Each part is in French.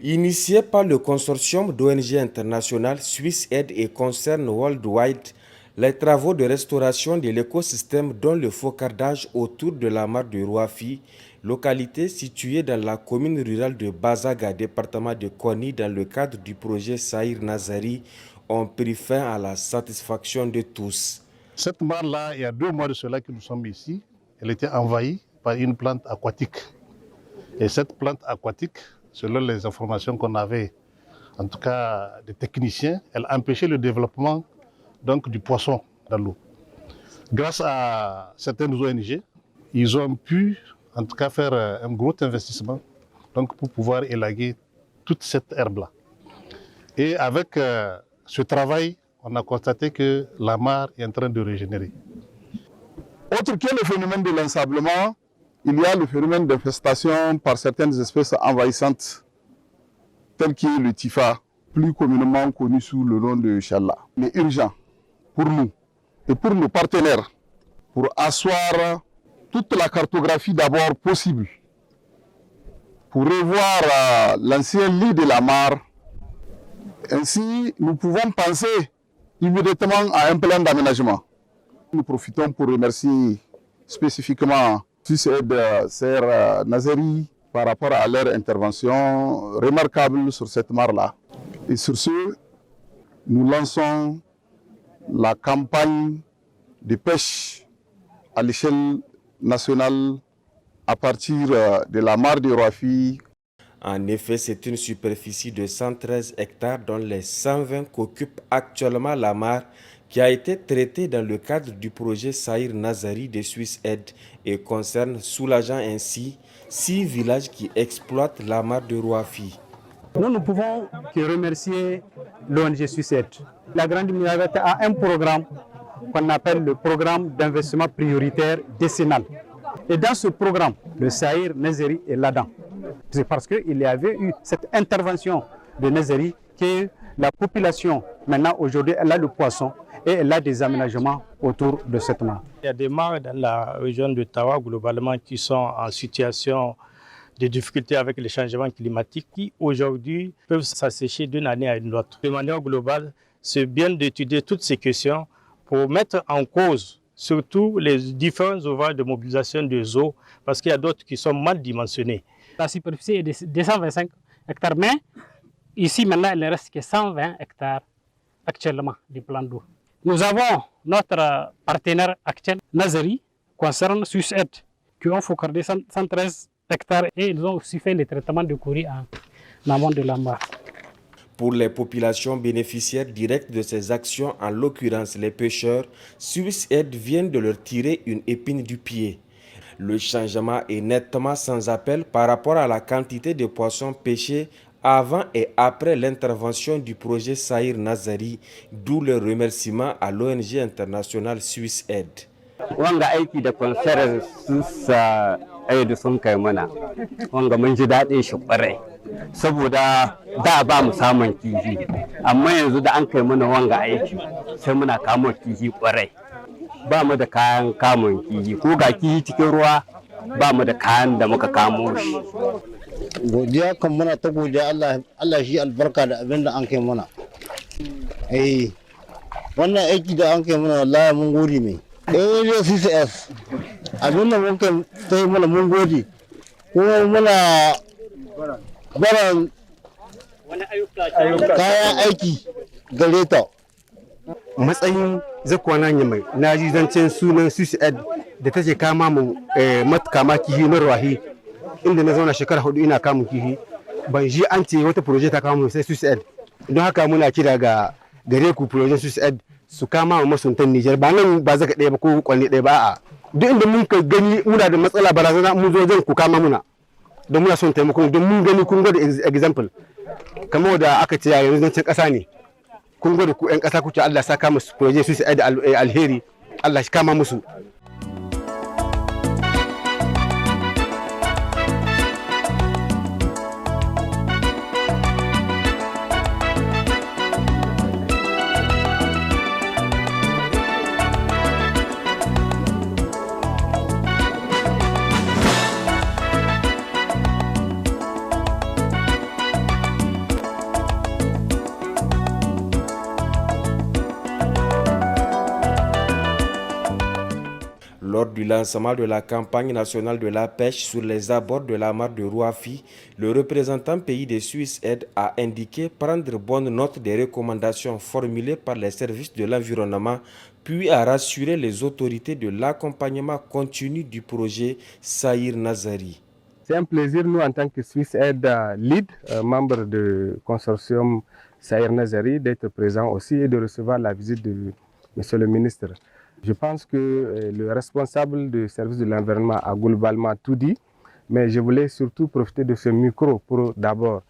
Initié par le consortium d'ONG internationales SwissAid et Concern Worldwide, les travaux de restauration de l'écosystème dont le focardage autour de la mare de Rouafi, localité située dans la commune rurale de Bazaga, département de Koni, dans le cadre du projet Saïr Nazari, ont pris fin à la satisfaction de tous. Cette mare-là, il y a 2 mois de cela que nous sommes ici, elle était envahie par une plante aquatique. Et cette plante aquatique, selon les informations qu'on avait, en tout cas des techniciens, elle empêchait le développement donc, du poisson dans l'eau. Grâce à certaines ONG, ils ont pu en tout cas faire un gros investissement donc, pour pouvoir élaguer toute cette herbe-là. Et avec ce travail, on a constaté que la mare est en train de régénérer. Autre que le phénomène de l'ensablement, il y a le phénomène d'infestation par certaines espèces envahissantes, telles que le tifa, plus communément connu sous le nom de Chala. Il est urgent pour nous et pour nos partenaires, pour asseoir toute la cartographie d'abord possible, pour revoir l'ancien lit de la mare. Ainsi, nous pouvons penser immédiatement à un plan d'aménagement. Nous profitons pour remercier spécifiquement SwissAid, Saïr Nazari, par rapport à leur intervention remarquable sur cette mare-là. Et sur ce, nous lançons la campagne de pêche à l'échelle nationale à partir de la mare de Rouafi. En effet, c'est une superficie de 113 hectares dont les 120 qu'occupe actuellement la mare qui a été traitée dans le cadre du projet Saïr Nazari de SwissAid et concerne, soulageant ainsi, 6 villages qui exploitent la mare de Rouafi. Nous ne pouvons que remercier l'ONG SwissAid. La Grande Minarette a un programme qu'on appelle le programme d'investissement prioritaire décennal. Et dans ce programme, le Saïr Nazari est là-dedans. C'est parce qu'il y avait eu cette intervention de Nazari que la population, maintenant, aujourd'hui, elle a le poisson et elle a des aménagements autour de cette mare. Il y a des mares dans la région de Tawa, globalement, qui sont en situation de difficultés avec les changements climatiques qui, aujourd'hui, peuvent s'assécher d'une année à une autre. De manière globale, c'est bien d'étudier toutes ces questions pour mettre en cause surtout les différents ouvrages de mobilisation des eaux, parce qu'il y a d'autres qui sont mal dimensionnés. La superficie est de 225 hectares, mais ici, maintenant, il ne reste que 120 hectares actuellement du plan d'eau. Nous avons notre partenaire actuel, Nazari, concerne SwissAid, qui ont focardé 113 hectares et ils ont aussi fait les traitements de courrier en amont de la mare. Pour les populations bénéficiaires directes de ces actions, en l'occurrence les pêcheurs, SwissAid vient de leur tirer une épine du pied. Le changement est nettement sans appel par rapport à la quantité de poissons pêchés avant et après l'intervention du projet Saïr Nazari, d'où le remerciement à l'ONG internationale SwissAid. Wanga aiki da concern SwissAid sun kai mana, wanga mun ji daɗin shi ƙwarai, saboda da ba mu samun kifi, amma yanzu da an kai mana wanga aiki sai muna kamo kifi ƙwarai. Ba mu da kayan kamun kifi, ko ga kifi cikin ruwa ba mu da kayan da muka kamo shi. Godiya kan muna ta godiya Allah shi albarka da abin da an kai mana. Wannan aiki da an kai mana wallahi mun gode mai. Ne CCS abin da mun kai sai mana mun gode. Kuma muna baran kayan aiki gare ta. Matsayin zakwana ne mai na ji zancen sunan SwissAid da take kama mu matkama kihi na Rouafi, inda na zauna shekara 4 ina kamun kihi, ban ji an ce wata proje ta kama mu sai SwissAid. Don haka muna kira ga gare ku projen SwissAid su kama mu masuntan Nijar, ba nan ba zaka ɗaya ba ko kwanne ɗaya ba a duk inda mun ka gani muna da matsala barazana mun zo zan ku kama muna don muna son taimako don mun gani kun gwada example kamar da aka ce yanzu zancen ƙasa ne kun gode ku 'yan ƙasa kuke Allah saka musu proje Swiss Aid alheri Allah shi kama musu. Lors du lancement de la campagne nationale de la pêche sur les abords de la mare de Rouafi, le représentant pays de Swiss Aid a indiqué prendre bonne note des recommandations formulées par les services de l'environnement, puis a rassuré les autorités de l'accompagnement continu du projet Saïr Nazari. C'est un plaisir, nous, en tant que Swiss Aid Lead, membre du consortium Saïr Nazari, d'être présent aussi et de recevoir la visite de Monsieur le ministre. Je pense que le responsable du service de l'environnement a globalement tout dit, mais je voulais surtout profiter de ce micro pour d'abord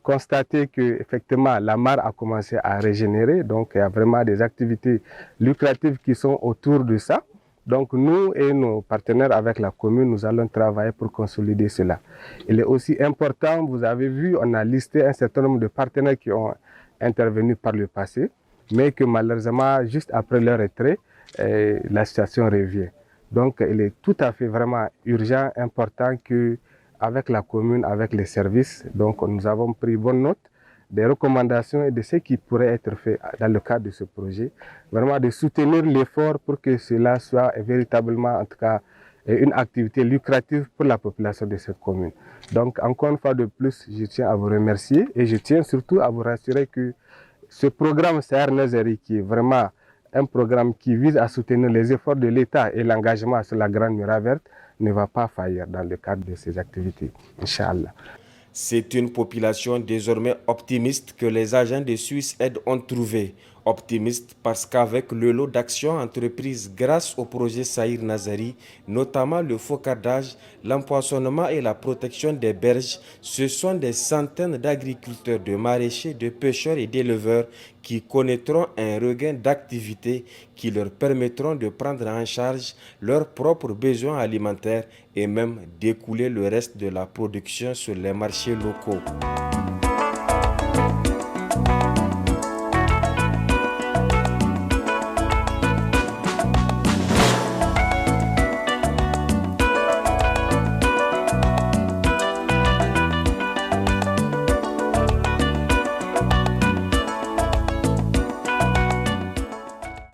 constater que effectivement la mare a commencé à régénérer, donc il y a vraiment des activités lucratives qui sont autour de ça. Donc nous et nos partenaires avec la commune, nous allons travailler pour consolider cela. Il est aussi important, vous avez vu, on a listé un certain nombre de partenaires qui ont intervenu par le passé, mais que malheureusement, juste après leur retrait, la situation revient. Donc il est tout à fait vraiment urgent, important que avec la commune, avec les services, donc nous avons pris bonne note des recommandations et de ce qui pourrait être fait dans le cadre de ce projet. Vraiment de soutenir l'effort pour que cela soit véritablement, en tout cas, une activité lucrative pour la population de cette commune. Donc encore une fois de plus, je tiens à vous remercier et je tiens surtout à vous rassurer que ce programme Saïr Nazari, qui est vraiment un programme qui vise à soutenir les efforts de l'État et l'engagement sur la Grande Muraille Verte, ne va pas faillir dans le cadre de ces activités, Inch'Allah. C'est une population désormais optimiste que les agents de Swiss Aid ont trouvé. Optimiste parce qu'avec le lot d'actions entreprises grâce au projet Saïr Nazari, notamment le focardage, l'empoisonnement et la protection des berges, ce sont des centaines d'agriculteurs, de maraîchers, de pêcheurs et d'éleveurs qui connaîtront un regain d'activité qui leur permettront de prendre en charge leurs propres besoins alimentaires et même d'écouler le reste de la production sur les marchés locaux.